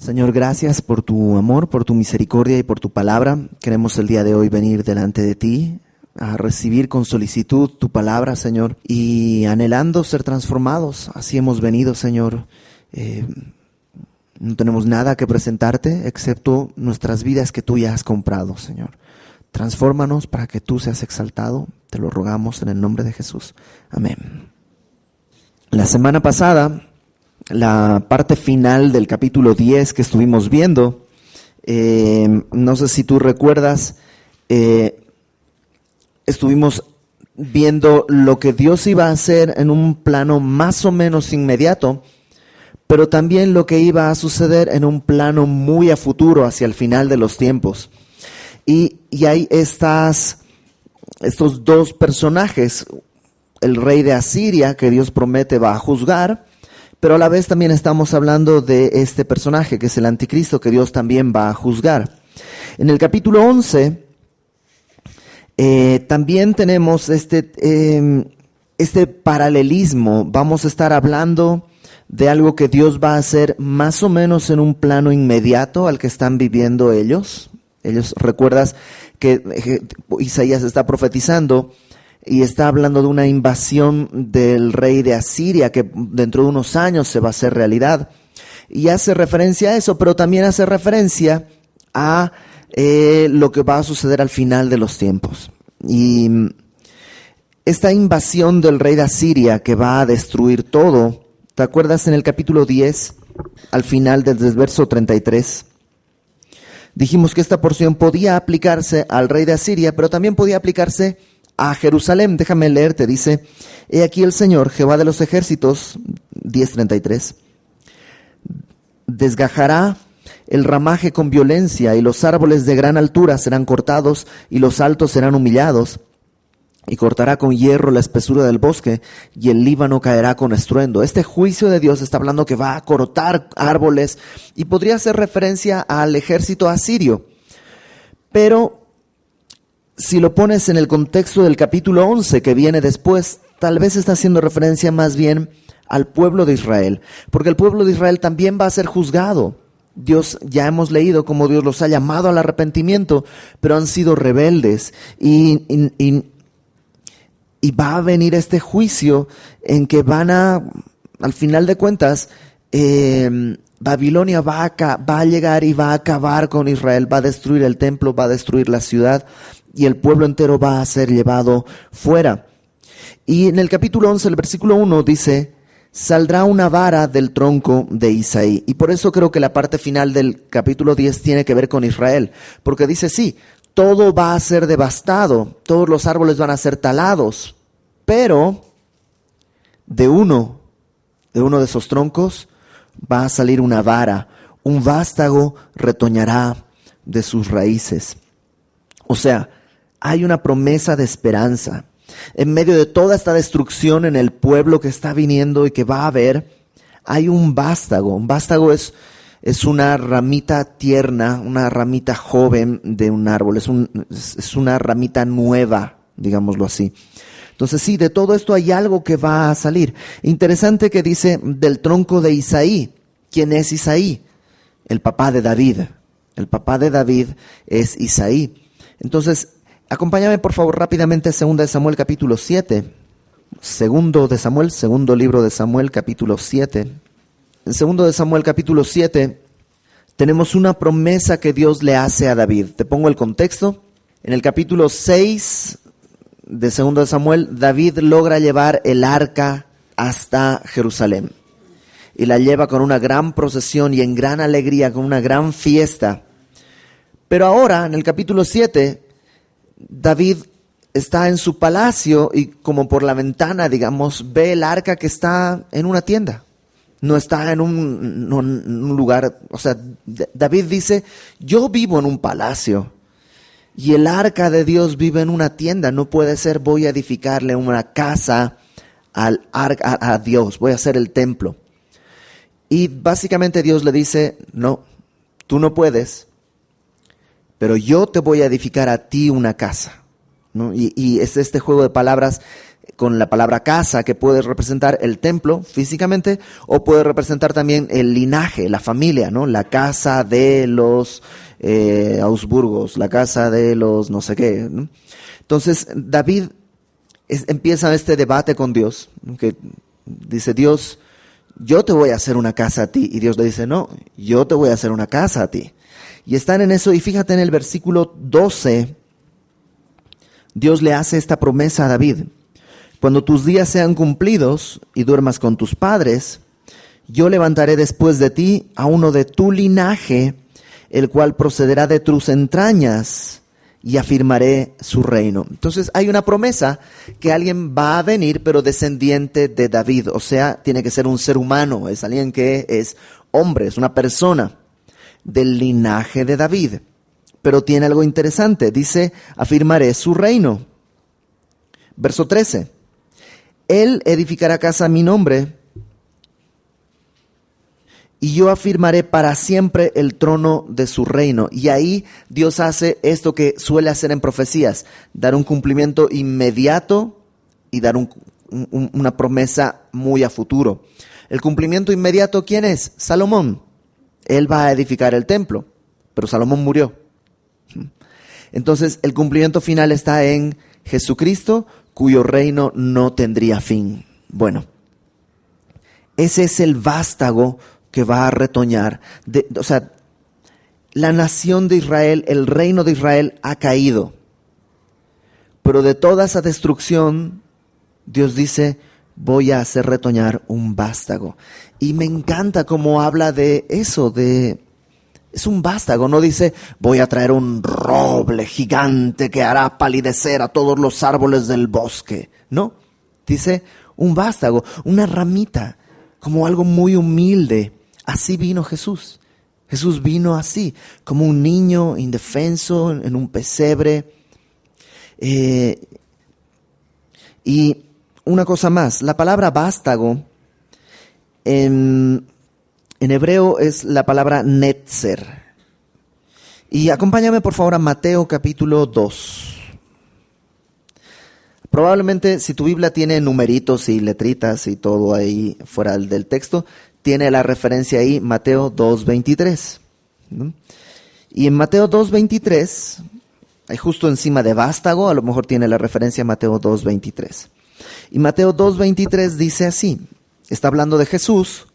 Señor, gracias por tu amor, por tu misericordia y por tu palabra. Queremos el día de hoy venir delante de ti a recibir con solicitud tu palabra, Señor, y anhelando ser transformados. Así hemos venido, Señor. No tenemos nada que presentarte excepto nuestras vidas que tú ya has comprado, Señor. Transfórmanos para que tú seas exaltado. Te lo rogamos en el nombre de Jesús. Amén. La semana pasada, la parte final del capítulo 10 que estuvimos viendo, no sé si tú recuerdas, estuvimos viendo lo que Dios iba a hacer en un plano más o menos inmediato, pero también lo que iba a suceder en un plano muy a futuro, hacia el final de los tiempos. Y hay estos dos personajes, el rey de Asiria, que Dios promete va a juzgar, pero a la vez también estamos hablando de este personaje, que es el anticristo, que Dios también va a juzgar. En el capítulo 11, también tenemos este paralelismo. Vamos a estar hablando de algo que Dios va a hacer más o menos en un plano inmediato al que están viviendo ellos. Recuerdas que Isaías está profetizando y está hablando de una invasión del rey de Asiria que dentro de unos años se va a hacer realidad. Y hace referencia a eso, pero también hace referencia a lo que va a suceder al final de los tiempos. Y esta invasión del rey de Asiria que va a destruir todo, ¿te acuerdas en el capítulo 10, al final desde el verso 33? Dijimos que esta porción podía aplicarse al rey de Asiria, pero también podía aplicarse a Jerusalén. Déjame leerte, dice: He aquí el Señor, Jehová de los ejércitos, 10:33, desgajará el ramaje con violencia, y los árboles de gran altura serán cortados, y los altos serán humillados, y cortará con hierro la espesura del bosque, y el Líbano caerá con estruendo. Este juicio de Dios está hablando que va a cortar árboles, y podría hacer referencia al ejército asirio. Pero si lo pones en el contexto del capítulo 11 que viene después, tal vez está haciendo referencia más bien al pueblo de Israel, porque el pueblo de Israel también va a ser juzgado. Dios, ya hemos leído cómo Dios los ha llamado al arrepentimiento, pero han sido rebeldes y va a venir este juicio en que al final de cuentas, Babilonia va a llegar y va a acabar con Israel, va a destruir el templo, va a destruir la ciudad, y el pueblo entero va a ser llevado fuera. Y en el capítulo 11, el versículo 1 dice: saldrá una vara del tronco de Isaí. Y por eso creo que la parte final del capítulo 10 tiene que ver con Israel, porque dice, sí, todo va a ser devastado, todos los árboles van a ser talados, pero de uno de esos troncos va a salir una vara, un vástago retoñará de sus raíces. O sea, hay una promesa de esperanza. En medio de toda esta destrucción en el pueblo que está viniendo y que va a haber, hay un vástago. Un vástago es una ramita tierna, una ramita joven de un árbol, es una ramita nueva, digámoslo así. Entonces sí, de todo esto hay algo que va a salir. Interesante que dice del tronco de Isaí. ¿Quién es Isaí? El papá de David. El papá de David es Isaí. Entonces, acompáñame por favor rápidamente a 2 de Samuel capítulo 7. Segundo libro de Samuel capítulo 7. En 2 de Samuel capítulo 7 tenemos una promesa que Dios le hace a David. Te pongo el contexto. En el capítulo 6 de 2 de Samuel, David logra llevar el arca hasta Jerusalén. Y la lleva con una gran procesión y en gran alegría, con una gran fiesta. Pero ahora, en el capítulo 7, David está en su palacio y como por la ventana, digamos, ve el arca que está en una tienda. No está en un lugar, o sea, David dice, yo vivo en un palacio y el arca de Dios vive en una tienda. No puede ser, voy a edificarle una casa a Dios, voy a hacer el templo. Y básicamente Dios le dice, no, tú no puedes, pero yo te voy a edificar a ti una casa, ¿no? Y es este juego de palabras con la palabra casa, que puede representar el templo físicamente, o puede representar también el linaje, la familia, ¿no? La casa de los Augsburgos, la casa de los no sé qué, ¿no? Entonces David empieza este debate con Dios, ¿no? Que dice: Dios, yo te voy a hacer una casa a ti. Y Dios le dice: no, yo te voy a hacer una casa a ti. Y están en eso, y fíjate en el versículo 12, Dios le hace esta promesa a David: cuando tus días sean cumplidos y duermas con tus padres, yo levantaré después de ti a uno de tu linaje, el cual procederá de tus entrañas, y afirmaré su reino. Entonces hay una promesa que alguien va a venir, pero descendiente de David. O sea, tiene que ser un ser humano, es alguien que es hombre, es una persona del linaje de David. Pero tiene algo interesante, dice: afirmaré su reino. Verso 13. Él edificará casa a mi nombre, y yo afirmaré para siempre el trono de su reino. Y ahí Dios hace esto que suele hacer en profecías: dar un cumplimiento inmediato y dar una promesa muy a futuro. El cumplimiento inmediato, ¿quién es? Salomón. Él va a edificar el templo, pero Salomón murió. Entonces el cumplimiento final está en Jesucristo, cuyo reino no tendría fin. Bueno, ese es el vástago que va a retoñar. O sea, la nación de Israel, el reino de Israel ha caído. Pero de toda esa destrucción, Dios dice: voy a hacer retoñar un vástago. Y me encanta cómo habla de eso, es un vástago. No dice: voy a traer un roble gigante que hará palidecer a todos los árboles del bosque. No, dice un vástago, una ramita, como algo muy humilde. Así vino Jesús. Jesús vino así, como un niño indefenso en un pesebre. Y una cosa más, la palabra vástago en hebreo es la palabra netzer. Y acompáñame por favor a Mateo capítulo 2. Probablemente si tu Biblia tiene numeritos y letritas y todo ahí fuera del texto, tiene la referencia ahí, Mateo 2:23. ¿No? Y en Mateo 2:23, ahí justo encima de vástago, a lo mejor tiene la referencia Mateo 2:23. Y Mateo 2:23 dice así, está hablando de Jesús,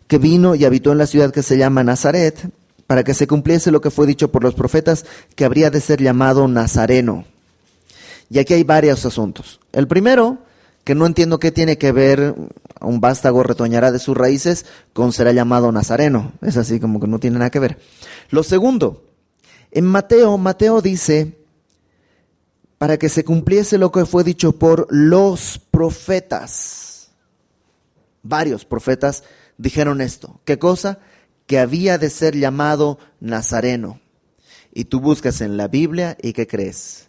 que vino y habitó en la ciudad que se llama Nazaret, para que se cumpliese lo que fue dicho por los profetas, que habría de ser llamado Nazareno. Y aquí hay varios asuntos. El primero, que no entiendo qué tiene que ver un vástago retoñará de sus raíces con será llamado Nazareno. Es así como que no tiene nada que ver. Lo segundo, en Mateo dice, para que se cumpliese lo que fue dicho por los profetas. Varios profetas dijeron esto. ¿Qué cosa? Que había de ser llamado Nazareno. Y tú buscas en la Biblia y ¿qué crees?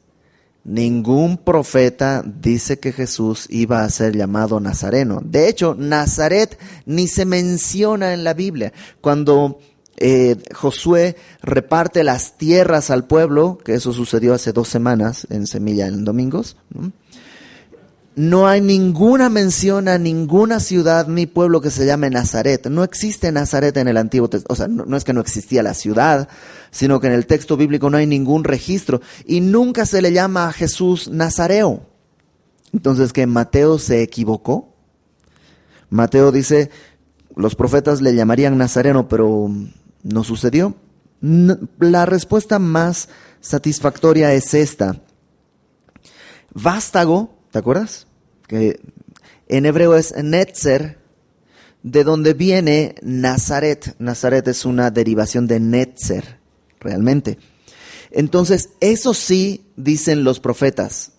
Ningún profeta dice que Jesús iba a ser llamado Nazareno. De hecho, Nazaret ni se menciona en la Biblia. Cuando Josué reparte las tierras al pueblo, que eso sucedió hace 2 semanas en Semilla en domingos, no hay ninguna mención a ninguna ciudad ni pueblo que se llame Nazaret. No existe Nazaret en el Antiguo Testamento. O sea, no es que no existía la ciudad, sino que en el texto bíblico no hay ningún registro. Y nunca se le llama a Jesús Nazareo. Entonces, ¿que Mateo se equivocó? Mateo dice, los profetas le llamarían Nazareno, pero no sucedió. La respuesta más satisfactoria es esta. Vástago, ¿te acuerdas? Que en hebreo es netzer, de donde viene Nazaret. Nazaret es una derivación de netzer, realmente. Entonces, eso sí dicen los profetas.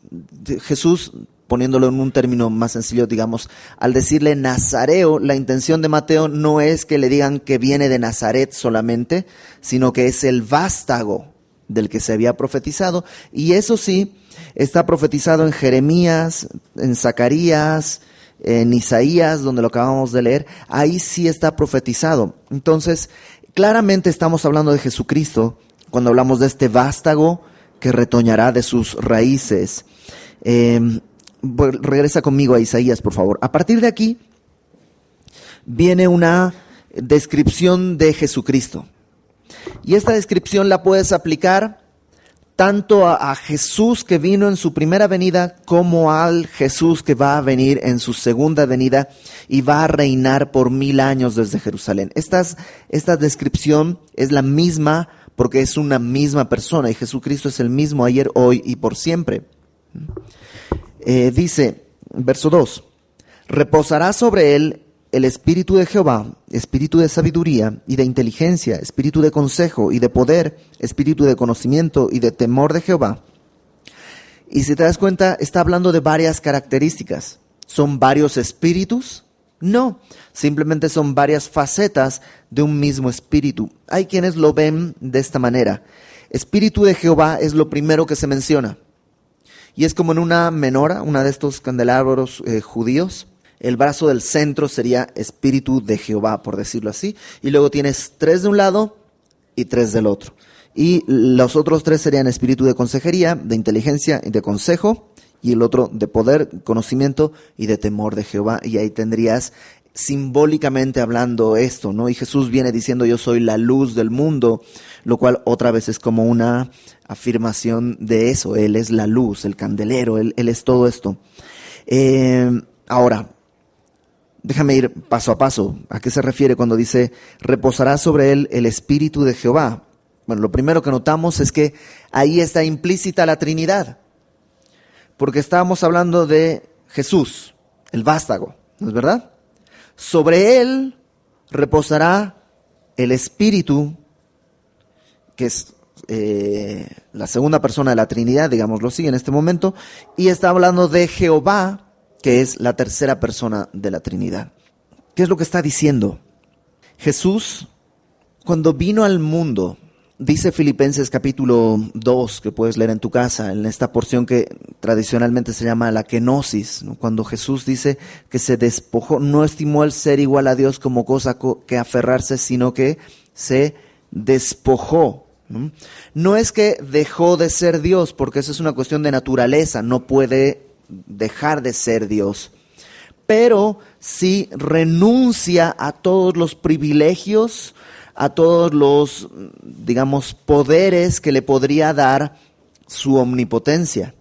Jesús, poniéndolo en un término más sencillo, digamos, al decirle Nazareo, la intención de Mateo no es que le digan que viene de Nazaret solamente, sino que es el vástago del que se había profetizado. Y eso sí, está profetizado en Jeremías, en Zacarías, en Isaías, donde lo acabamos de leer. Ahí sí está profetizado. Entonces, claramente estamos hablando de Jesucristo cuando hablamos de este vástago que retoñará de sus raíces. regresa conmigo a Isaías, por favor. A partir de aquí viene una descripción de Jesucristo. Y esta descripción la puedes aplicar tanto a Jesús que vino en su primera venida como al Jesús que va a venir en su segunda venida y va a reinar por 1000 años desde Jerusalén. Esta descripción es la misma porque es una misma persona y Jesucristo es el mismo ayer, hoy y por siempre. Dice, verso 2, reposará sobre él el espíritu de Jehová, espíritu de sabiduría y de inteligencia, espíritu de consejo y de poder, espíritu de conocimiento y de temor de Jehová. Y si te das cuenta, está hablando de varias características. ¿Son varios espíritus? No, simplemente son varias facetas de un mismo espíritu. Hay quienes lo ven de esta manera. Espíritu de Jehová es lo primero que se menciona. Y es como en una menora, una de estos candelabros judíos. El brazo del centro sería Espíritu de Jehová, por decirlo así. Y luego tienes 3 de un lado y 3 del otro. Y los otros 3 serían Espíritu de consejería, de inteligencia y de consejo. Y el otro de poder, conocimiento y de temor de Jehová. Y ahí tendrías simbólicamente hablando esto, ¿no? Y Jesús viene diciendo yo soy la luz del mundo, lo cual otra vez es como una afirmación de eso. Él es la luz, el candelero, Él es todo esto. Ahora, déjame ir paso a paso. ¿A qué se refiere cuando dice reposará sobre él el espíritu de Jehová? Bueno, lo primero que notamos es que ahí está implícita la Trinidad. Porque estábamos hablando de Jesús, el vástago, ¿no es verdad? Sobre él reposará el espíritu, que es la segunda persona de la Trinidad, digámoslo así, en este momento. Y está hablando de Jehová, que es la tercera persona de la Trinidad. ¿Qué es lo que está diciendo? Jesús, cuando vino al mundo, dice Filipenses capítulo 2, que puedes leer en tu casa, en esta porción que tradicionalmente se llama la kenosis, ¿no? Cuando Jesús dice que se despojó, no estimó el ser igual a Dios como cosa que aferrarse, sino que se despojó. No es que dejó de ser Dios, porque eso es una cuestión de naturaleza, no puede dejar de ser Dios, pero sí renuncia a todos los privilegios, a todos los, digamos, poderes que le podría dar su omnipotencia.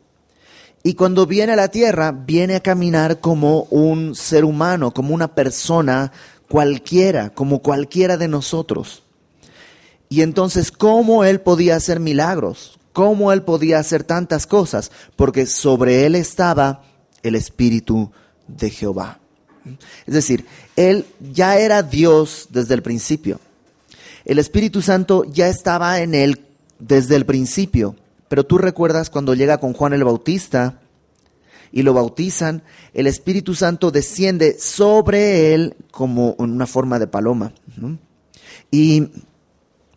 Y cuando viene a la tierra, viene a caminar como un ser humano, como una persona cualquiera, como cualquiera de nosotros. Y entonces, ¿cómo él podía hacer milagros? ¿Cómo él podía hacer tantas cosas? Porque sobre él estaba el Espíritu de Jehová. Es decir, él ya era Dios desde el principio. El Espíritu Santo ya estaba en él desde el principio. Pero tú recuerdas cuando llega con Juan el Bautista y lo bautizan, el Espíritu Santo desciende sobre él como en una forma de paloma, ¿no? Y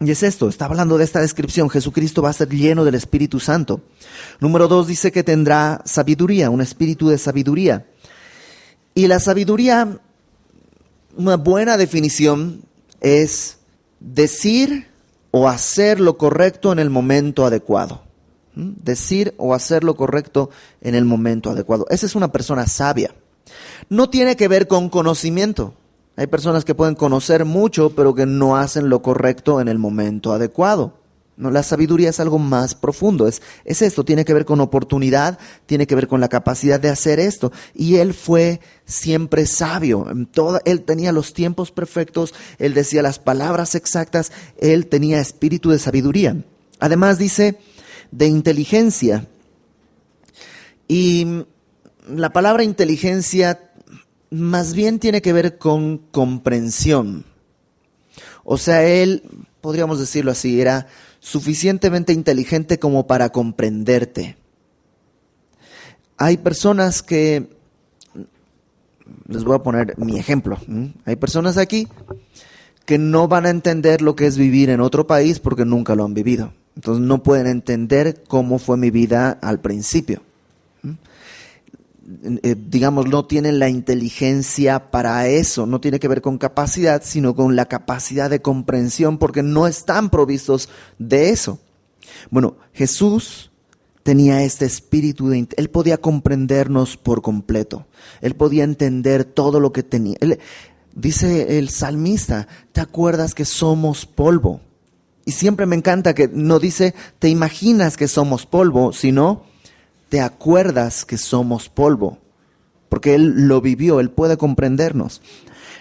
es esto, está hablando de esta descripción. Jesucristo va a ser lleno del Espíritu Santo. Número 2 dice que tendrá sabiduría, un espíritu de sabiduría. Y la sabiduría, una buena definición, es decir o hacer lo correcto en el momento adecuado. Decir o hacer lo correcto en el momento adecuado. Esa es una persona sabia. No tiene que ver con conocimiento. Hay personas que pueden conocer mucho, pero que no hacen lo correcto en el momento adecuado. No, la sabiduría es algo más profundo. Es esto, tiene que ver con oportunidad, tiene que ver con la capacidad de hacer esto. Y él fue siempre sabio. Él tenía los tiempos perfectos, él decía las palabras exactas, él tenía espíritu de sabiduría. Además dice de inteligencia. Y la palabra inteligencia más bien tiene que ver con comprensión. O sea, él, podríamos decirlo así, era suficientemente inteligente como para comprenderte. Hay personas que, les voy a poner mi ejemplo, hay personas aquí que no van a entender lo que es vivir en otro país porque nunca lo han vivido. Entonces no pueden entender cómo fue mi vida al principio. Digamos, no tienen la inteligencia para eso, no tiene que ver con capacidad, sino con la capacidad de comprensión, porque no están provistos de eso. Bueno, Jesús tenía este espíritu él podía comprendernos por completo. Él podía entender todo lo que tenía. Dice el salmista, ¿te acuerdas que somos polvo? Y siempre me encanta que no dice, te imaginas que somos polvo, sino te acuerdas que somos polvo. Porque Él lo vivió, Él puede comprendernos.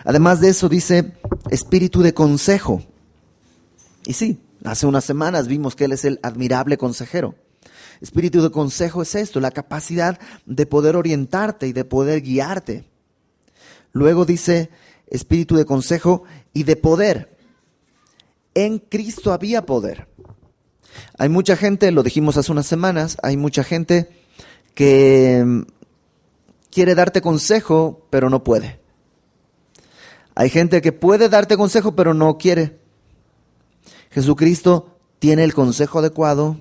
Además de eso dice, espíritu de consejo. Y sí, hace unas semanas vimos que Él es el admirable consejero. Espíritu de consejo es esto, la capacidad de poder orientarte y de poder guiarte. Luego dice, espíritu de consejo y de poder. En Cristo había poder. Hay mucha gente, lo dijimos hace unas semanas, hay mucha gente que quiere darte consejo, pero no puede. Hay gente que puede darte consejo, pero no quiere. Jesucristo tiene el consejo adecuado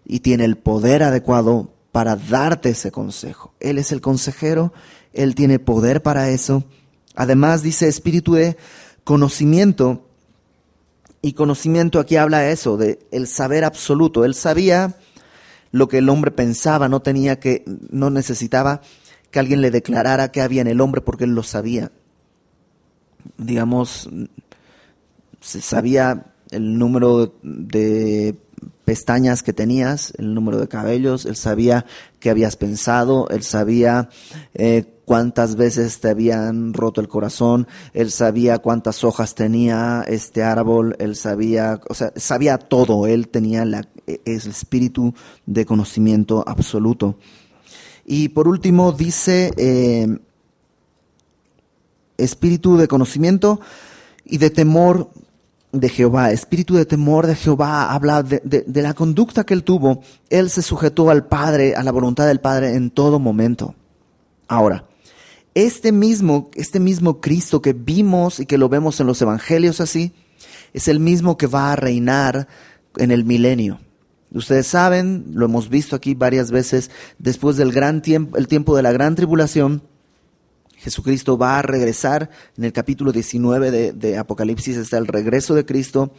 y tiene el poder adecuado para darte ese consejo. Él es el consejero, Él tiene poder para eso. Además dice espíritu de conocimiento. Y conocimiento aquí habla eso, de el saber absoluto. Él sabía lo que el hombre pensaba, no necesitaba que alguien le declarara qué había en el hombre porque él lo sabía. Digamos, se sabía el número de pestañas que tenías, el número de cabellos, él sabía qué habías pensado, él sabía cuántas veces te habían roto el corazón, él sabía cuántas hojas tenía este árbol, él sabía, sabía todo, él tenía el espíritu de conocimiento absoluto. Y por último dice espíritu de conocimiento y de temor de Jehová. Espíritu de temor de Jehová habla de la conducta que él tuvo. Él se sujetó al Padre, a la voluntad del Padre en todo momento. Ahora, este mismo Cristo que vimos y que lo vemos en los evangelios así, es el mismo que va a reinar en el milenio. Ustedes saben, lo hemos visto aquí varias veces, después del el tiempo de la gran tribulación, Jesucristo va a regresar. En el capítulo 19 de Apocalipsis está el regreso de Cristo.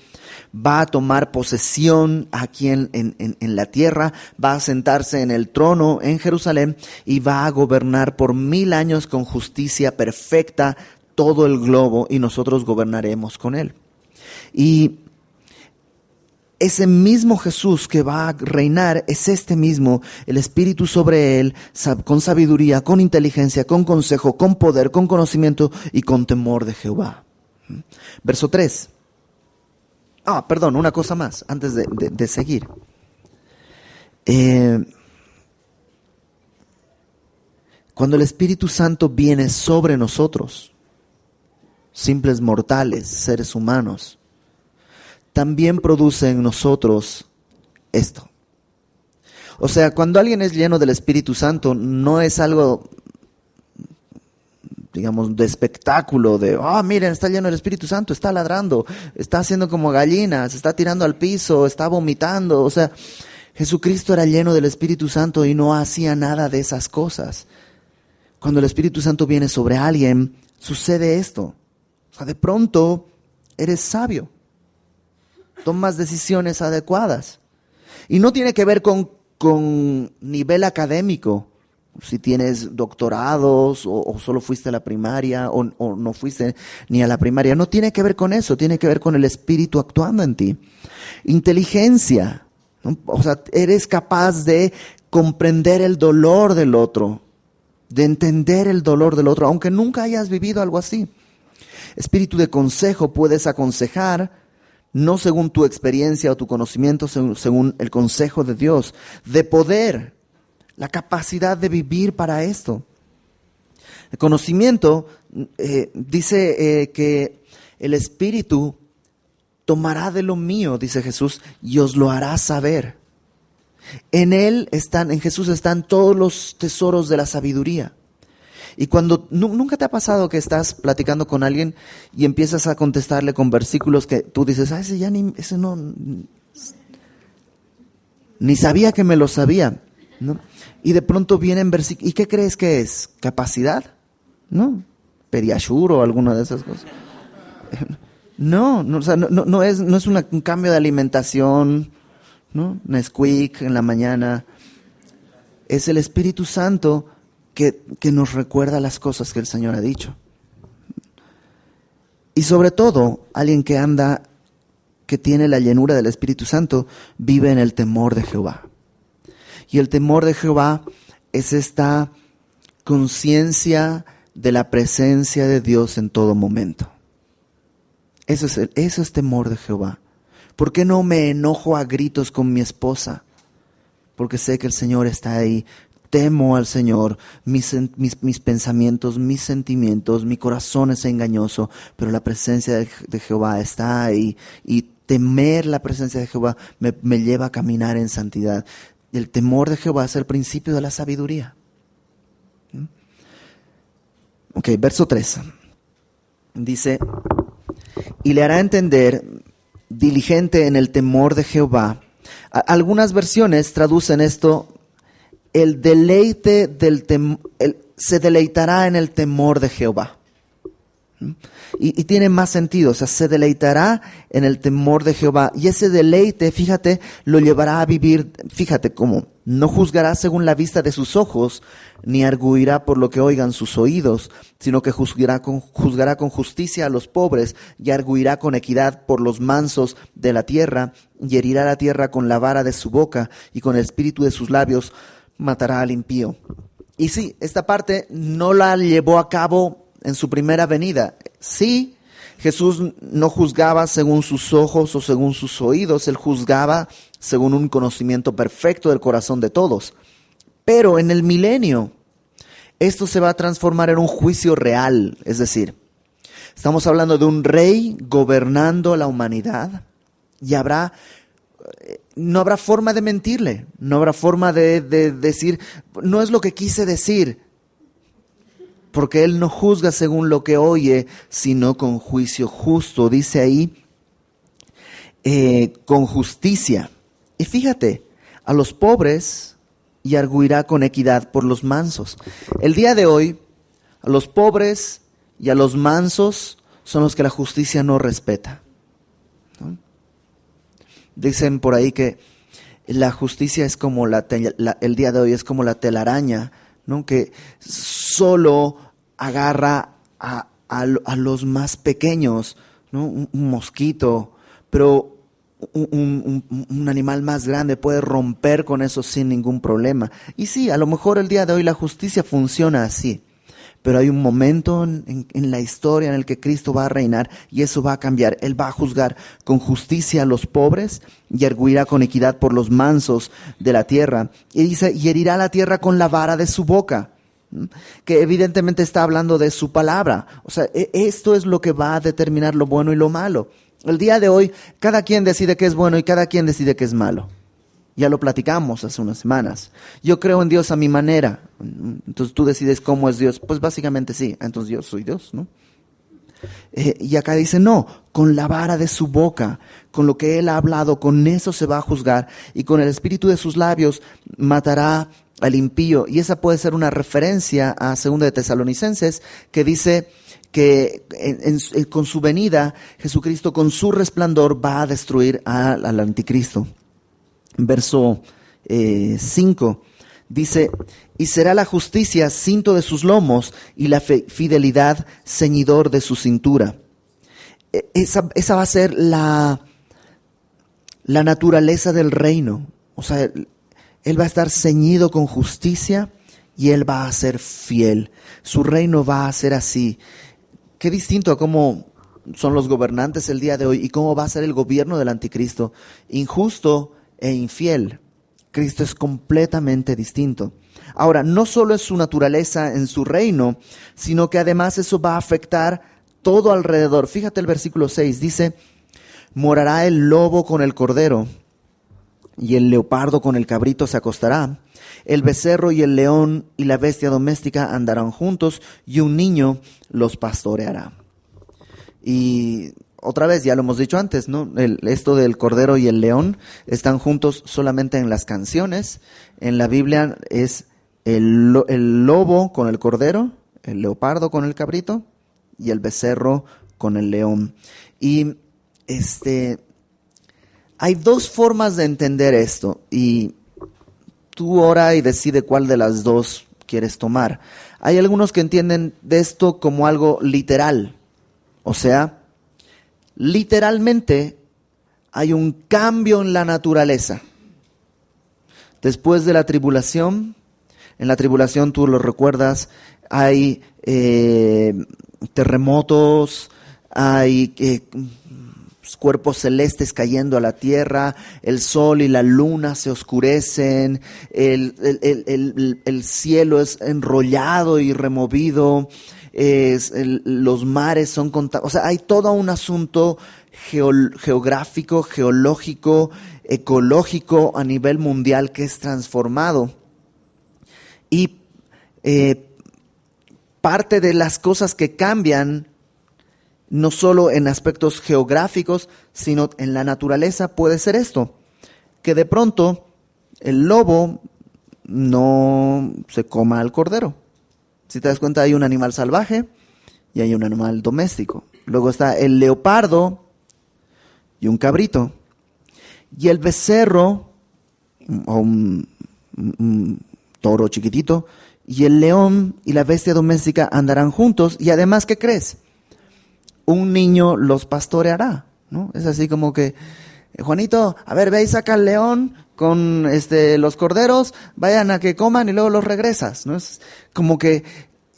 Va a tomar posesión aquí en la tierra, va a sentarse en el trono en Jerusalén y va a gobernar por 1000 años con justicia perfecta todo el globo y nosotros gobernaremos con él. Y ese mismo Jesús que va a reinar es este mismo, el Espíritu sobre él, con sabiduría, con inteligencia, con consejo, con poder, con conocimiento y con temor de Jehová. Verso 3. Perdón, una cosa más, antes de seguir. Cuando el Espíritu Santo viene sobre nosotros, simples mortales, seres humanos, también produce en nosotros esto. O sea, cuando alguien es lleno del Espíritu Santo, no es algo, digamos, de espectáculo, de, miren, está lleno del Espíritu Santo, está ladrando, está haciendo como gallinas, está tirando al piso, está vomitando. O sea, Jesucristo era lleno del Espíritu Santo y no hacía nada de esas cosas. Cuando el Espíritu Santo viene sobre alguien, sucede esto. O sea, de pronto eres sabio. Tomas decisiones adecuadas. Y no tiene que ver con nivel académico, si tienes doctorados o solo fuiste a la primaria o no fuiste ni a la primaria. No tiene que ver con eso, tiene que ver con el Espíritu actuando en ti. Inteligencia, ¿no? O sea, eres capaz de comprender el dolor del otro, de entender el dolor del otro, aunque nunca hayas vivido algo así. Espíritu de consejo, puedes aconsejar, no según tu experiencia o tu conocimiento, según el consejo de Dios. De poder, la capacidad de vivir para esto. El conocimiento dice que el Espíritu tomará de lo mío, dice Jesús, y os lo hará saber. En Jesús están todos los tesoros de la sabiduría. Y cuando, ¿nunca te ha pasado que estás platicando con alguien y empiezas a contestarle con versículos que tú dices, ese no, ni sabía que me lo sabía, ¿no? Y de pronto vienen versículos, ¿y qué crees que es? ¿Capacidad? ¿No? ¿Pediashur o alguna de esas cosas? No, o sea, no es un cambio de alimentación, ¿no? Nesquik en la mañana. es el Espíritu Santo que nos recuerda las cosas que el Señor ha dicho. Y sobre todo, alguien que tiene la llenura del Espíritu Santo, vive en el temor de Jehová. Y el temor de Jehová es esta conciencia de la presencia de Dios en todo momento. Eso es temor de Jehová. ¿Por qué no me enojo a gritos con mi esposa? Porque sé que el Señor está ahí. Temo al Señor, mis pensamientos, mis sentimientos, mi corazón es engañoso, pero la presencia de Jehová está ahí. Y temer la presencia de Jehová me lleva a caminar en santidad. El temor de Jehová es el principio de la sabiduría. Ok, verso 3. Dice, y le hará entender, diligente en el temor de Jehová. Algunas versiones traducen esto, el deleite se deleitará en el temor de Jehová. Y tiene más sentido, o sea, se deleitará en el temor de Jehová. Y ese deleite, fíjate, lo llevará a vivir, fíjate cómo, no juzgará según la vista de sus ojos, ni arguirá por lo que oigan sus oídos, sino que juzgará con justicia a los pobres, y arguirá con equidad por los mansos de la tierra, y herirá la tierra con la vara de su boca, y con el espíritu de sus labios matará al impío. Y sí, esta parte no la llevó a cabo en su primera venida. Sí, Jesús no juzgaba según sus ojos o según sus oídos, Él juzgaba según un conocimiento perfecto del corazón de todos. Pero en el milenio, esto se va a transformar en un juicio real. Es decir, estamos hablando de un rey gobernando la humanidad y no habrá forma de mentirle, no habrá forma de decir, no es lo que quise decir, porque Él no juzga según lo que oye, sino con juicio justo. Dice ahí, con justicia. Y fíjate, a los pobres y arguirá con equidad por los mansos. El día de hoy, a los pobres y a los mansos son los que la justicia no respeta, ¿no? Dicen por ahí que la justicia es como el día de hoy es como la telaraña, ¿no? Que solo agarra a los más pequeños, ¿no? Un mosquito, pero un animal más grande puede romper con eso sin ningún problema. Y sí, a lo mejor el día de hoy la justicia funciona así, pero hay un momento en la historia en el que Cristo va a reinar y eso va a cambiar. Él va a juzgar con justicia a los pobres y arguirá con equidad por los mansos de la tierra. Y dice, y herirá la tierra con la vara de su boca, que evidentemente está hablando de su palabra. O sea, esto es lo que va a determinar lo bueno y lo malo. El día de hoy, cada quien decide qué es bueno y cada quien decide qué es malo. Ya lo platicamos hace unas semanas. Yo creo en Dios a mi manera. Entonces tú decides cómo es Dios. Pues básicamente sí. Entonces yo soy Dios, ¿no? Y acá dice, no, con la vara de su boca, con lo que Él ha hablado, con eso se va a juzgar. Y con el espíritu de sus labios matará al impío. Y esa puede ser una referencia a 2 de Tesalonicenses, que dice que con su venida, Jesucristo con su resplandor va a destruir al anticristo. Verso 5 dice, y será la justicia cinto de sus lomos y la fidelidad ceñidor de su cintura. Esa va a ser la naturaleza del reino. O sea, Él va a estar ceñido con justicia y Él va a ser fiel. Su reino va a ser así. Qué distinto a cómo son los gobernantes el día de hoy y cómo va a ser el gobierno del anticristo. Injusto e infiel. Cristo es completamente distinto. Ahora, no solo es su naturaleza en su reino, sino que además eso va a afectar todo alrededor. Fíjate el versículo 6, dice, morará el lobo con el cordero, y el leopardo con el cabrito se acostará. El becerro y el león y la bestia doméstica andarán juntos, y un niño los pastoreará. Y otra vez, ya lo hemos dicho antes, ¿no? Esto del cordero y el león están juntos solamente en las canciones. En la Biblia es el lobo con el cordero, el leopardo con el cabrito y el becerro con el león. Y hay dos formas de entender esto. Y tú ora y decide cuál de las dos quieres tomar. Hay algunos que entienden de esto como algo literal. O sea, literalmente hay un cambio en la naturaleza. Después de la tribulación, en la tribulación tú lo recuerdas, hay terremotos, hay cuerpos celestes cayendo a la tierra, el sol y la luna se oscurecen, el cielo es enrollado y removido, los mares son contaminados. O sea, hay todo un asunto geográfico, geológico, ecológico a nivel mundial que es transformado. Y parte de las cosas que cambian, no solo en aspectos geográficos, sino en la naturaleza, puede ser esto, que de pronto el lobo no se coma al cordero. Si te das cuenta, hay un animal salvaje y hay un animal doméstico. Luego está el leopardo y un cabrito. Y el becerro, o un toro chiquitito, y el león y la bestia doméstica andarán juntos. Y además, ¿qué crees? Un niño los pastoreará, ¿no? Es así como que, Juanito, a ver, ve y saca al león con los corderos, vayan a que coman y luego los regresas, ¿no? Es como que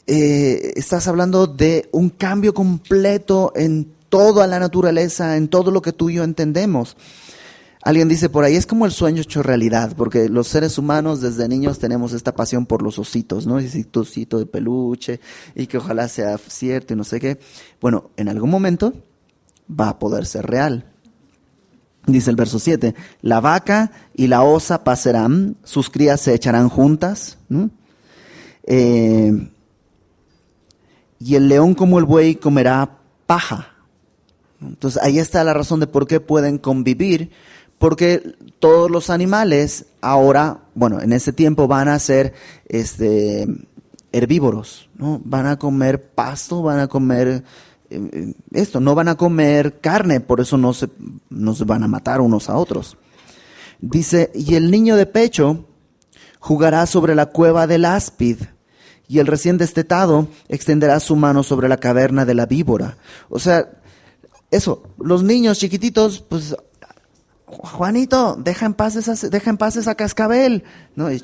estás hablando de un cambio completo en toda la naturaleza, en todo lo que tú y yo entendemos. Alguien dice por ahí, es como el sueño hecho realidad, porque los seres humanos desde niños tenemos esta pasión por los ositos, ¿no? Ese osito de peluche, y que ojalá sea cierto y no sé qué. Bueno, en algún momento va a poder ser real. Dice el verso 7, la vaca y la osa pasarán, sus crías se echarán juntas, ¿no? Y el león como el buey comerá paja. Entonces ahí está la razón de por qué pueden convivir, porque todos los animales ahora, bueno, en ese tiempo van a ser herbívoros, ¿no? Van a comer pasto, van a comer no van a comer carne, por eso no se van a matar unos a otros. Dice, y el niño de pecho jugará sobre la cueva del áspid, y el recién destetado extenderá su mano sobre la caverna de la víbora. O sea, eso, los niños chiquititos, pues, Juanito, deja en paz esa cascabel, ¿no? Y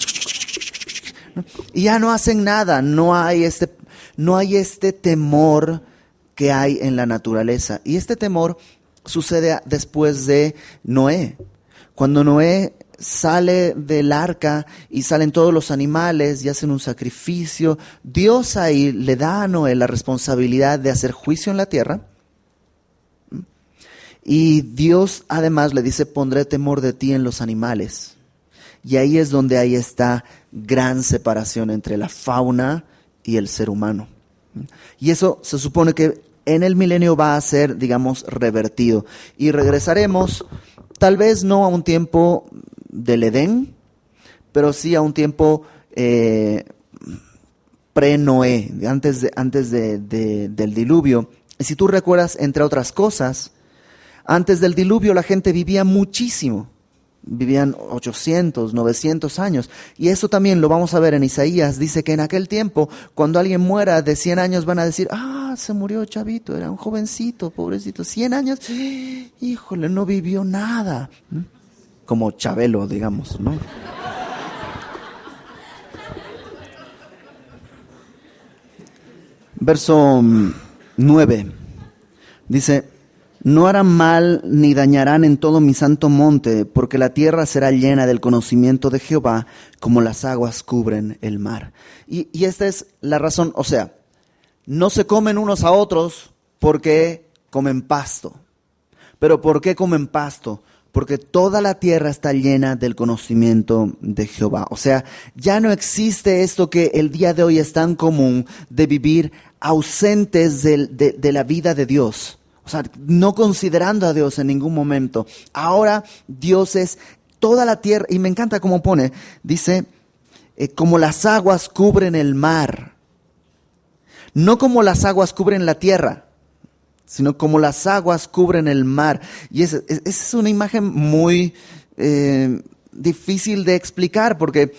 ya no hacen nada, no hay este temor que hay en la naturaleza. Y este temor sucede después de Noé. Cuando Noé sale del arca y salen todos los animales y hacen un sacrificio, Dios ahí le da a Noé la responsabilidad de hacer juicio en la tierra. Y Dios además le dice, pondré temor de ti en los animales. Y ahí es donde hay esta gran separación entre la fauna y el ser humano. Y eso se supone que en el milenio va a ser, digamos, revertido. Y regresaremos, tal vez no a un tiempo del Edén, pero sí a un tiempo pre-Noé, antes del diluvio. Y si tú recuerdas, entre otras cosas, antes del diluvio la gente vivía muchísimo, vivían 800, 900 años. Y eso también lo vamos a ver en Isaías, dice que en aquel tiempo, cuando alguien muera de 100 años van a decir, se murió chavito, era un jovencito, pobrecito, 100 años, híjole, no vivió nada. Como Chabelo, digamos, ¿no? Verso 9, dice, no harán mal ni dañarán en todo mi santo monte, porque la tierra será llena del conocimiento de Jehová, como las aguas cubren el mar. Y esta es la razón, o sea, no se comen unos a otros porque comen pasto. ¿Pero por qué comen pasto? Porque toda la tierra está llena del conocimiento de Jehová. O sea, ya no existe esto que el día de hoy es tan común de vivir ausentes de la vida de Dios. O sea, no considerando a Dios en ningún momento. Ahora Dios es toda la tierra, y me encanta cómo pone, dice, como las aguas cubren el mar. No como las aguas cubren la tierra, sino como las aguas cubren el mar. Y esa es una imagen muy difícil de explicar porque,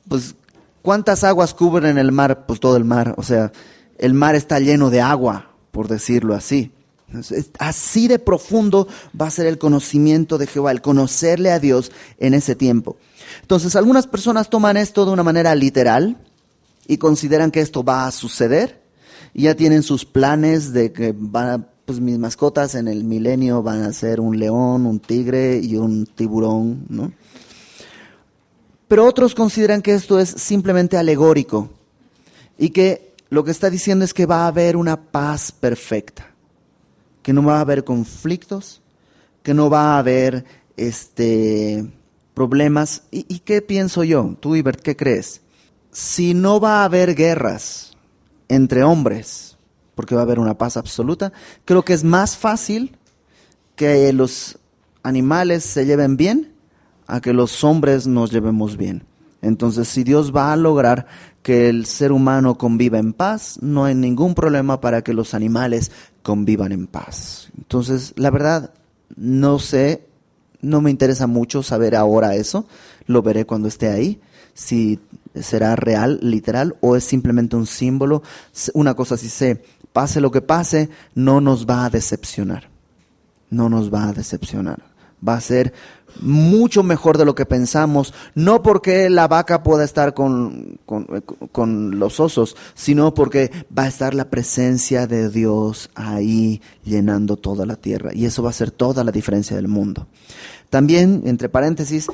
pues, ¿cuántas aguas cubren el mar? Pues todo el mar. O sea, el mar está lleno de agua, por decirlo así. Así de profundo va a ser el conocimiento de Jehová, el conocerle a Dios en ese tiempo. Entonces, algunas personas toman esto de una manera literal y consideran que esto va a suceder. Y ya tienen sus planes de que pues mis mascotas en el milenio van a ser un león, un tigre y un tiburón, ¿no? Pero otros consideran que esto es simplemente alegórico y que lo que está diciendo es que va a haber una paz perfecta, que no va a haber conflictos, que no va a haber problemas. ¿Y qué pienso yo? Tú, Ibert, ¿qué crees? Si no va a haber guerras entre hombres, porque va a haber una paz absoluta, creo que es más fácil que los animales se lleven bien a que los hombres nos llevemos bien. Entonces, si Dios va a lograr que el ser humano conviva en paz, no hay ningún problema para que los animales convivan en paz. Entonces, la verdad, no sé, no me interesa mucho saber ahora eso, lo veré cuando esté ahí, si será real, literal, o es simplemente un símbolo. Una cosa sí sé, pase lo que pase, no nos va a decepcionar, no nos va a decepcionar. Va a ser mucho mejor de lo que pensamos, no porque la vaca pueda estar con los osos, sino porque va a estar la presencia de Dios ahí llenando toda la tierra. Y eso va a ser toda la diferencia del mundo. También, entre paréntesis,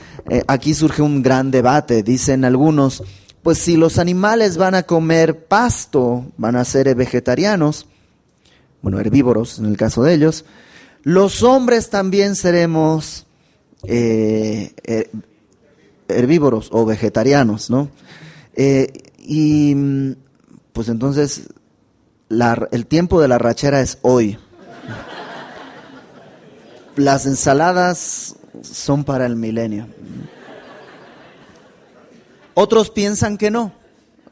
aquí surge un gran debate. Dicen algunos, pues si los animales van a comer pasto, van a ser vegetarianos, bueno, herbívoros en el caso de ellos, los hombres también seremos herbívoros o vegetarianos, ¿no? Y pues entonces el tiempo de la rachera es hoy. Las ensaladas son para el milenio. Otros piensan que no,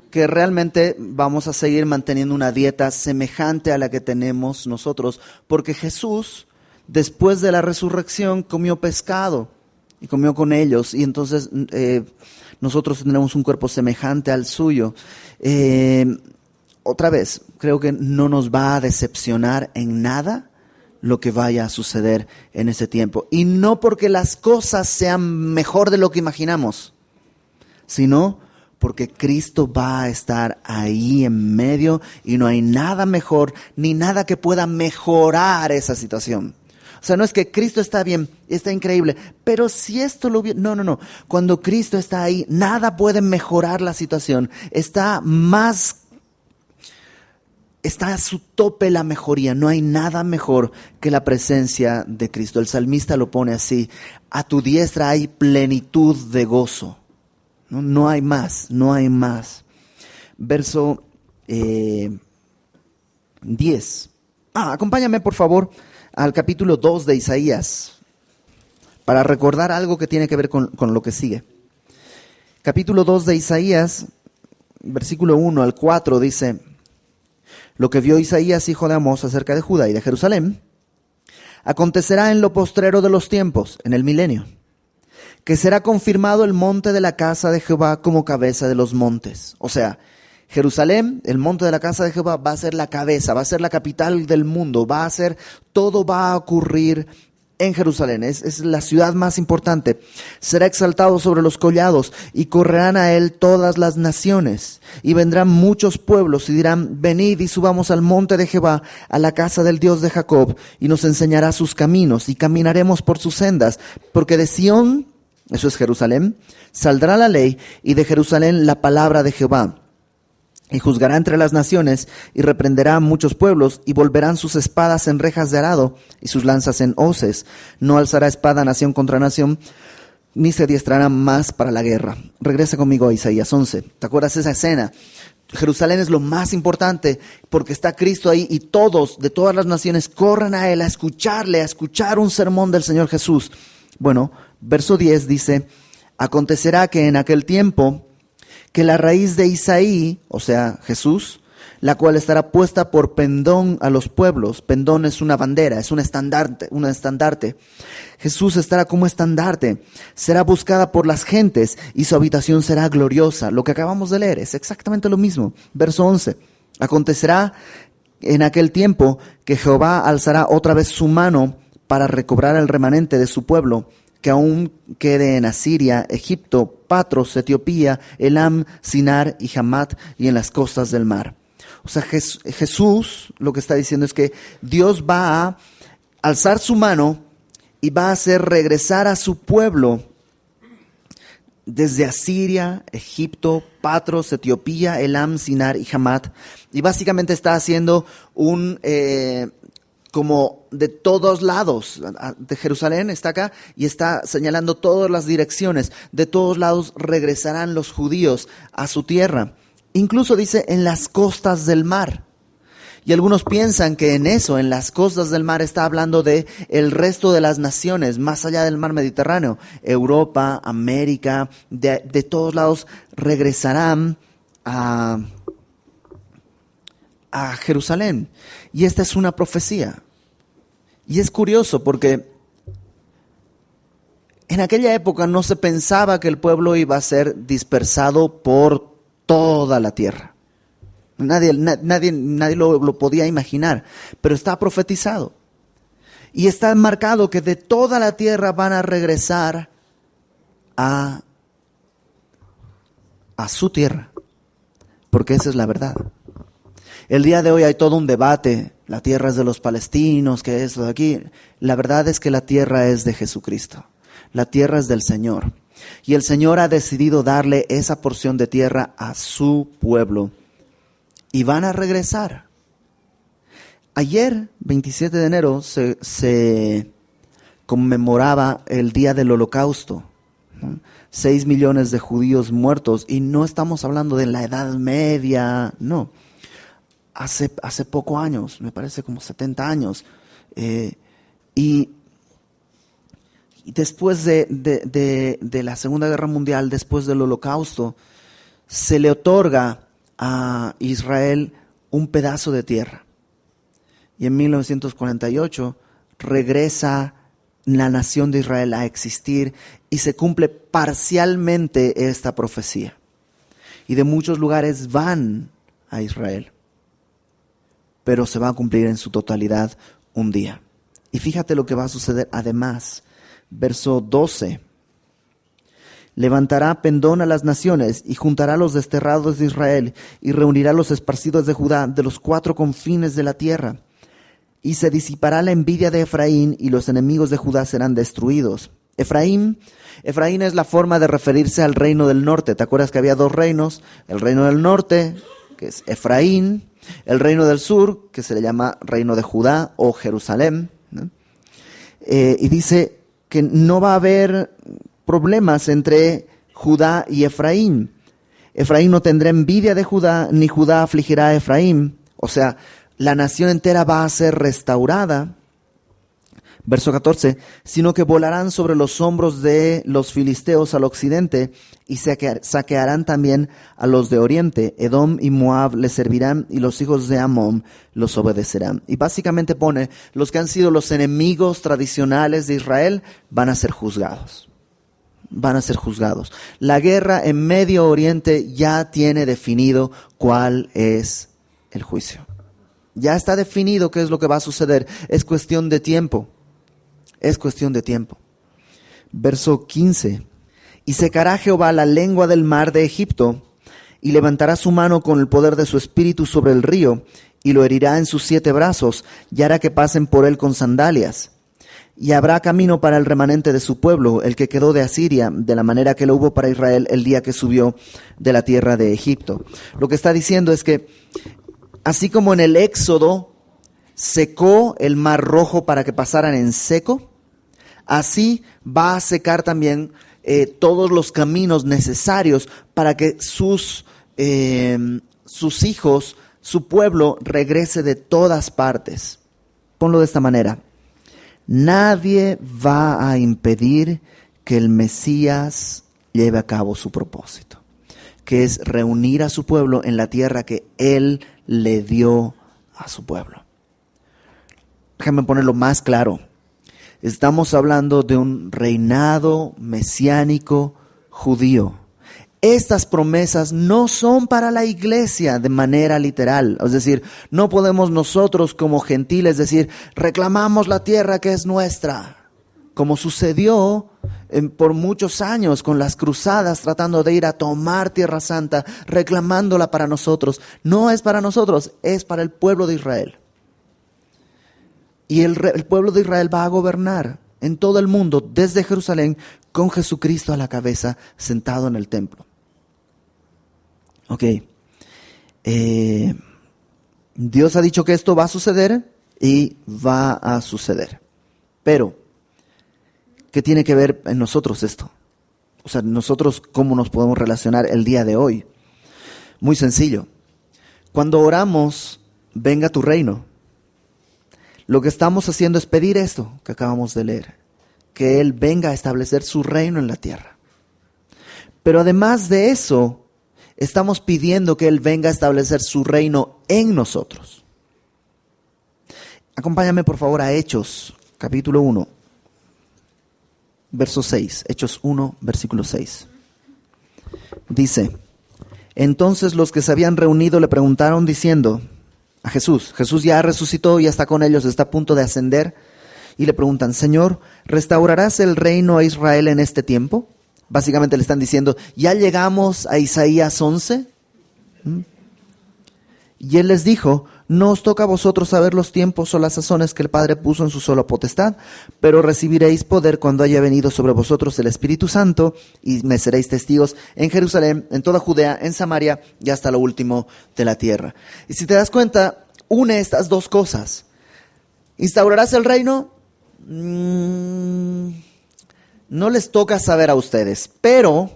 que realmente vamos a seguir manteniendo una dieta semejante a la que tenemos nosotros, porque Jesús, después de la resurrección, comió pescado y comió con ellos, y entonces nosotros tendremos un cuerpo semejante al suyo. Otra vez, creo que no nos va a decepcionar en nada lo que vaya a suceder en ese tiempo. Y no porque las cosas sean mejor de lo que imaginamos, sino porque Cristo va a estar ahí en medio y no hay nada mejor ni nada que pueda mejorar esa situación. O sea, no es que Cristo está bien, está increíble, pero si esto lo hubiera... No. Cuando Cristo está ahí, nada puede mejorar la situación. Está a su tope la mejoría. No hay nada mejor que la presencia de Cristo. El salmista lo pone así: a tu diestra hay plenitud de gozo. No hay más, no hay más. Verso 10. Acompáñame por favor al capítulo 2 de Isaías, para recordar algo que tiene que ver con lo que sigue. Capítulo 2 de Isaías, versículo 1 al 4 dice: lo que vio Isaías, hijo de Amós, acerca de Judá y de Jerusalén, acontecerá en lo postrero de los tiempos, en el milenio, que será confirmado el monte de la casa de Jehová como cabeza de los montes. O sea, Jerusalén, el monte de la casa de Jehová, va a ser la cabeza, va a ser la capital del mundo, todo va a ocurrir en Jerusalén, es la ciudad más importante. Será exaltado sobre los collados y correrán a él todas las naciones. Y vendrán muchos pueblos y dirán: venid y subamos al monte de Jehová, a la casa del Dios de Jacob, y nos enseñará sus caminos y caminaremos por sus sendas. Porque de Sión, eso es Jerusalén, saldrá la ley, y de Jerusalén la palabra de Jehová. Y juzgará entre las naciones, y reprenderá a muchos pueblos, y volverán sus espadas en rejas de arado, y sus lanzas en hoces. No alzará espada nación contra nación, ni se adiestrará más para la guerra. Regresa conmigo a Isaías 11. ¿Te acuerdas de esa escena? Jerusalén es lo más importante, porque está Cristo ahí, y todos, de todas las naciones, corran a él a escucharle, a escuchar un sermón del Señor Jesús. Bueno, verso 10 dice: acontecerá que en aquel tiempo, que la raíz de Isaí, o sea, Jesús, la cual estará puesta por pendón a los pueblos. Pendón es una bandera, es un estandarte. Jesús estará como estandarte, será buscada por las gentes y su habitación será gloriosa. Lo que acabamos de leer es exactamente lo mismo. Verso 11. Acontecerá en aquel tiempo que Jehová alzará otra vez su mano para recobrar el remanente de su pueblo, que aún quede en Asiria, Egipto, Patros, Etiopía, Elam, Sinar y Hamat y en las costas del mar. O sea, Jesús lo que está diciendo es que Dios va a alzar su mano y va a hacer regresar a su pueblo desde Asiria, Egipto, Patros, Etiopía, Elam, Sinar y Hamat. Y básicamente está haciendo como de todos lados, de Jerusalén está acá y está señalando todas las direcciones. De todos lados regresarán los judíos a su tierra. Incluso dice en las costas del mar. Y algunos piensan que en eso, en las costas del mar, está hablando de el resto de las naciones, más allá del mar Mediterráneo. Europa, América, de todos lados regresarán a Jerusalén. Y esta es una profecía. Y es curioso porque en aquella época no se pensaba que el pueblo iba a ser dispersado por toda la tierra. Nadie lo podía imaginar, pero está profetizado. Y está marcado que de toda la tierra van a regresar a su tierra, porque esa es la verdad. El día de hoy hay todo un debate, la tierra es de los palestinos, que es de aquí. La verdad es que la tierra es de Jesucristo, la tierra es del Señor. Y el Señor ha decidido darle esa porción de tierra a su pueblo. Y van a regresar. Ayer, 27 de enero, se conmemoraba el día del Holocausto, ¿no? 6 millones de judíos muertos. Y no estamos hablando de la Edad Media, no. Hace pocos años, me parece como 70 años. Y después de la Segunda Guerra Mundial, después del Holocausto, se le otorga a Israel un pedazo de tierra. Y en 1948 regresa la nación de Israel a existir y se cumple parcialmente esta profecía. Y de muchos lugares van a Israel, pero se va a cumplir en su totalidad un día. Y fíjate lo que va a suceder además. Verso 12. Levantará pendón a las naciones y juntará a los desterrados de Israel y reunirá a los esparcidos de Judá de los 4 confines de la tierra. Y se disipará la envidia de Efraín y los enemigos de Judá serán destruidos. Efraín es la forma de referirse al reino del norte. ¿Te acuerdas que había 2 reinos? El reino del norte, que es Efraín, el reino del sur, que se le llama reino de Judá o Jerusalén, ¿no? Y dice que no va a haber problemas entre Judá y Efraín. Efraín no tendrá envidia de Judá, ni Judá afligirá a Efraín. O sea, la nación entera va a ser restaurada. Verso 14, sino que volarán sobre los hombros de los filisteos al occidente y saquearán también a los de oriente. Edom y Moab les servirán y los hijos de Amón los obedecerán. Y básicamente pone, los que han sido los enemigos tradicionales de Israel van a ser juzgados. Van a ser juzgados. La guerra en Medio Oriente ya tiene definido cuál es el juicio. Ya está definido qué es lo que va a suceder. Es cuestión de tiempo. Es cuestión de tiempo. Verso 15. Y secará Jehová la lengua del mar de Egipto, y levantará su mano con el poder de su espíritu sobre el río, y lo herirá en sus 7 brazos, y hará que pasen por él con sandalias. Y habrá camino para el remanente de su pueblo, el que quedó de Asiria, de la manera que lo hubo para Israel el día que subió de la tierra de Egipto. Lo que está diciendo es que, así como en el Éxodo secó el mar rojo para que pasaran en seco, así va a secar también todos los caminos necesarios para que sus hijos, su pueblo, regrese de todas partes. Ponlo de esta manera. Nadie va a impedir que el Mesías lleve a cabo su propósito, que es reunir a su pueblo en la tierra que Él le dio a su pueblo. Déjame ponerlo más claro. Estamos hablando de un reinado mesiánico judío. Estas promesas no son para la iglesia de manera literal. Es decir, no podemos nosotros como gentiles decir, reclamamos la tierra que es nuestra. Como sucedió por muchos años con las cruzadas tratando de ir a tomar Tierra Santa, reclamándola para nosotros. No es para nosotros, es para el pueblo de Israel. Y el pueblo de Israel va a gobernar en todo el mundo, desde Jerusalén, con Jesucristo a la cabeza, sentado en el templo. Ok. Dios ha dicho que esto va a suceder y va a suceder. Pero, ¿qué tiene que ver en nosotros esto? O sea, nosotros, ¿cómo nos podemos relacionar el día de hoy? Muy sencillo. Cuando oramos, venga tu reino. Lo que estamos haciendo es pedir esto que acabamos de leer, que Él venga a establecer su reino en la tierra. Pero además de eso, estamos pidiendo que Él venga a establecer su reino en nosotros. Acompáñame por favor a Hechos, capítulo 1, verso 6. Hechos 1, versículo 6. Dice, entonces los que se habían reunido le preguntaron diciendo a Jesús ya resucitó, ya está con ellos, está a punto de ascender, y le preguntan, Señor, ¿restaurarás el reino a Israel en este tiempo? Básicamente le están diciendo, ¿ya llegamos a Isaías 11? Y Él les dijo, no os toca a vosotros saber los tiempos o las sazones que el Padre puso en su sola potestad, pero recibiréis poder cuando haya venido sobre vosotros el Espíritu Santo, y me seréis testigos en Jerusalén, en toda Judea, en Samaria y hasta lo último de la tierra. Y si te das cuenta, une estas dos cosas. ¿Instaurarás el reino? No les toca saber a ustedes, pero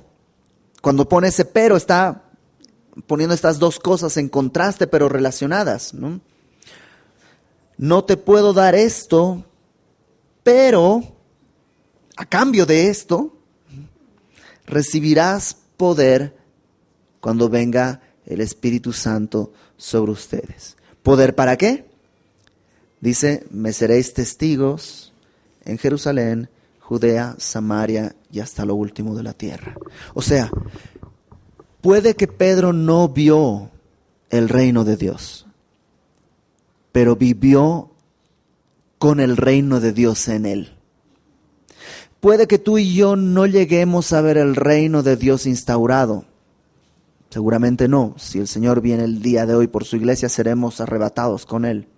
cuando pone ese pero está poniendo estas dos cosas en contraste pero relacionadas, ¿no? No te puedo dar esto, pero a cambio de esto recibirás poder cuando venga el Espíritu Santo sobre ustedes. ¿Poder para qué? Dice, me seréis testigos en Jerusalén, Judea, Samaria y hasta lo último de la tierra. O sea, puede que Pedro no vio el reino de Dios, pero vivió con el reino de Dios en él. Puede que tú y yo no lleguemos a ver el reino de Dios instaurado. Seguramente no. Si el Señor viene el día de hoy por su iglesia, seremos arrebatados con Él.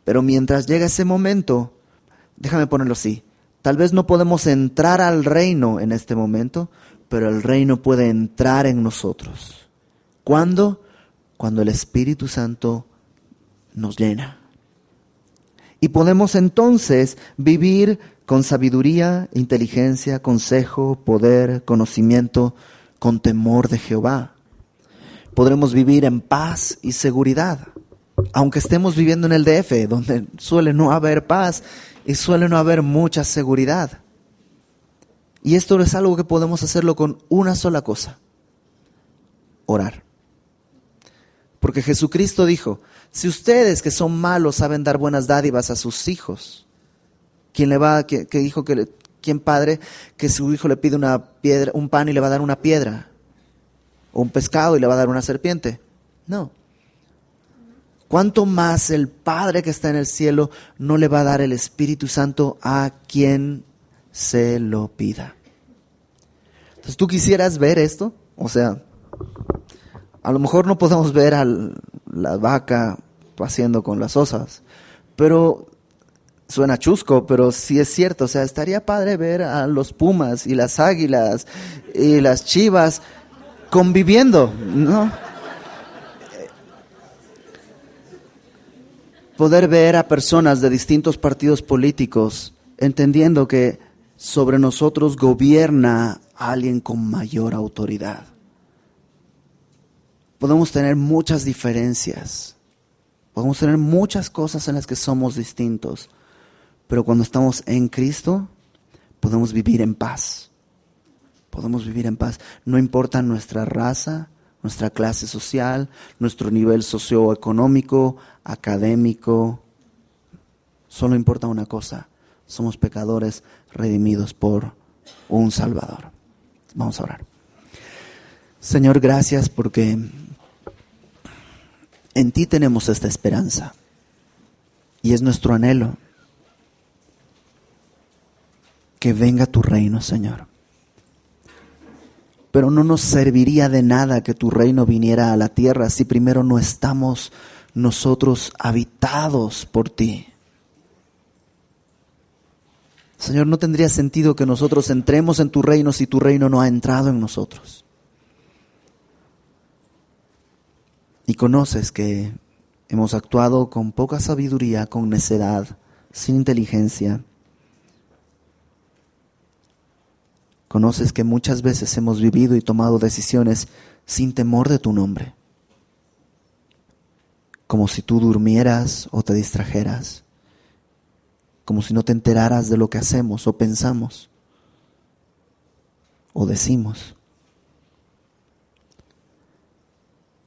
Pero mientras llega ese momento, déjame ponerlo así, tal vez no podemos entrar al reino en este momento, pero el reino puede entrar en nosotros. ¿Cuándo? Cuando el Espíritu Santo nos llena. Y podemos entonces vivir con sabiduría, inteligencia, consejo, poder, conocimiento, con temor de Jehová. Podremos vivir en paz y seguridad, aunque estemos viviendo en el DF, donde suele no haber paz y suele no haber mucha seguridad. Y esto es algo que podemos hacerlo con una sola cosa: orar. Porque Jesucristo dijo, si ustedes que son malos saben dar buenas dádivas a sus hijos, ¿quién padre que su hijo le pide una piedra, un pan y le va a dar una piedra? ¿O un pescado y le va a dar una serpiente? No. ¿Cuánto más el Padre que está en el cielo no le va a dar el Espíritu Santo a quien se lo pida? Entonces, ¿tú quisieras ver esto? O sea, a lo mejor no podemos ver a la vaca paseando con las osas, pero suena chusco, pero sí es cierto. O sea, estaría padre ver a los pumas y las águilas y las chivas conviviendo, ¿no? Poder ver a personas de distintos partidos políticos entendiendo que sobre nosotros gobierna alguien con mayor autoridad. Podemos tener muchas diferencias, podemos tener muchas cosas en las que somos distintos, pero cuando estamos en Cristo podemos vivir en paz. Podemos vivir en paz. No importa nuestra raza, no nuestra clase social, nuestro nivel socioeconómico, académico. Solo importa una cosa: somos pecadores redimidos por un Salvador. Vamos a orar. Señor, gracias porque en ti tenemos esta esperanza y es nuestro anhelo que venga tu reino, Señor. Pero no nos serviría de nada que tu reino viniera a la tierra si primero no estamos nosotros habitados por ti. Señor, no tendría sentido que nosotros entremos en tu reino si tu reino no ha entrado en nosotros. Y conoces que hemos actuado con poca sabiduría, con necedad, sin inteligencia. Conoces que muchas veces hemos vivido y tomado decisiones sin temor de tu nombre, como si tú durmieras o te distrajeras, como si no te enteraras de lo que hacemos o pensamos o decimos.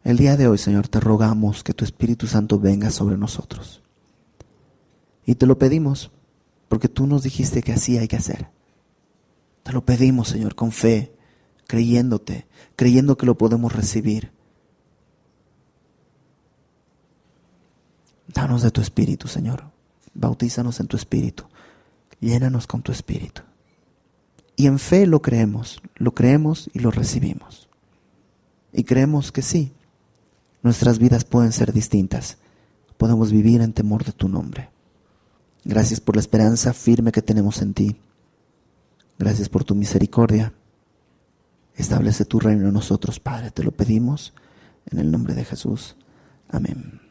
El día de hoy, Señor, te rogamos que tu Espíritu Santo venga sobre nosotros. Y te lo pedimos porque tú nos dijiste que así hay que hacer. Te lo pedimos, Señor, con fe, creyéndote, creyendo que lo podemos recibir. Danos de tu Espíritu, Señor. Bautízanos en tu Espíritu. Llénanos con tu Espíritu. Y en fe lo creemos y lo recibimos. Y creemos que sí, nuestras vidas pueden ser distintas. Podemos vivir en temor de tu nombre. Gracias por la esperanza firme que tenemos en ti. Gracias por tu misericordia. Establece tu reino en nosotros, Padre. Te lo pedimos en el nombre de Jesús. Amén.